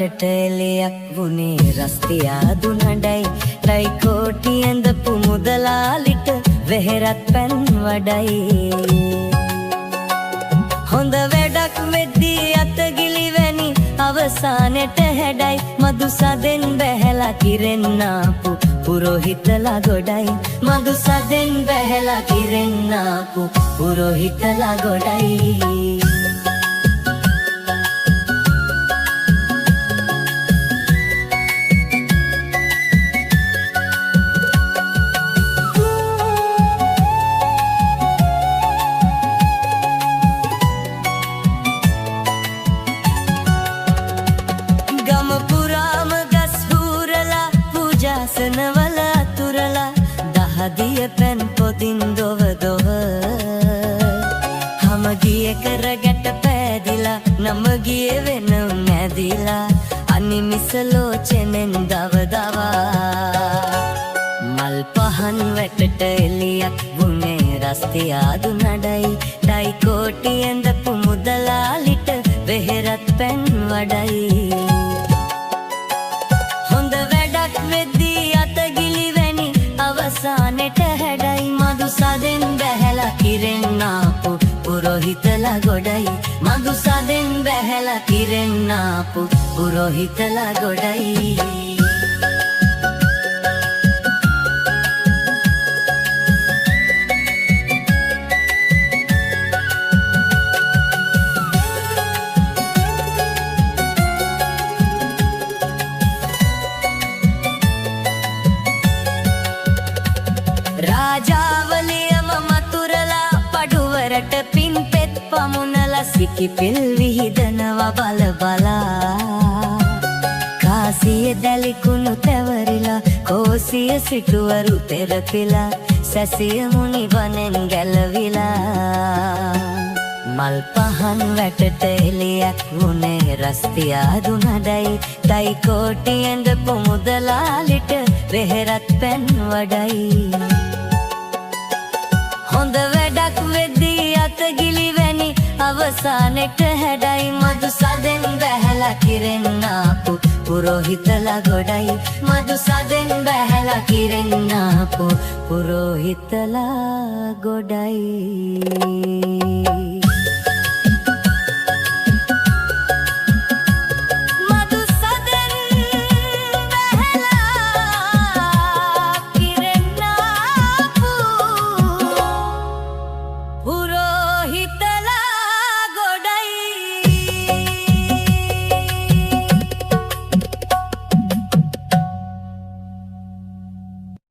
වැටට එලියක් වුණේ රස්තියාදු නඩයි ටයි කෝටි ඇඳපු මුදලාලිට වෙහෙරත් පැන් වඩයි හොඳ වැඩක් වෙද්දී අතගිලිවැනි අවසානෙට හැඩයි මදු සදෙන් බැහැලා කිරෙන්නාපු පුරෝහිතලා ගොඩයි මදු සදෙන් බැහැලා කිරෙන්නාපු පුරෝහිතලා ගොඩයි සනවල අතුරලා දහදිය පැන් පොදින් දොව දොව හම ගිය කරගැට පෑදිලා නම ගිය වෙනුම් නැදිලා අනිමිසලෝචනෙන් දව දවා මල් පහන් වැටට එලියක් වුණේ රස්තියාදු නඩයි ටයි කෝටි ඇඳපු මුදලාලිට වෙහෙරත් පැන් වඩයි අවසානෙට හැඩයි මදු සදෙන් බැහැලා කිරෙන්නාපු පුරෝහිතලා ගොඩයි මදු සදෙන් බැහැලා කිරෙන්නාපු පුරෝහිතලා ගොඩයි රාජාවලියම මතුරලා පඩුවරට පින් පෙත් පමුණලා සිකිපිල් විහිදනවා බල බලා කාසිය දැලිකුණු තැවරිලා කෝසිය සිටුවරු තෙරපිලා සැසිය මුනිවනෙන් ගැලවිලා මල් පහන් වැටට එලියක් වුණේ රස්තියාදු නඩයි ටයි කෝටි ඇඳපු මුදලාලිට වෙහෙරත් පැන් වඩයි හොඳ වැඩක් වෙද්දී අතගිලිවැනි අවසානෙට හැඩයි මදු සදෙන් බැහැලා කිරෙන්නාපු පුරෝහිතලා ගොඩයි මදු සදෙන් බැහැලා කිරෙන්නාපු පුරෝහිතලා ගොඩයි